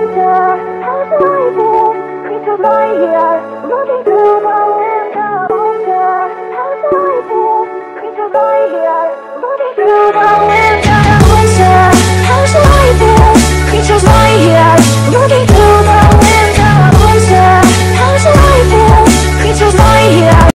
wonder how's life here? Creatures lie here, looking through the window. Wonder how's life here? Creatures lie here, looking through the window. Wonder how's life here? Creatures lie here, looking through the window. Wonder how's life here? Creatures lie here.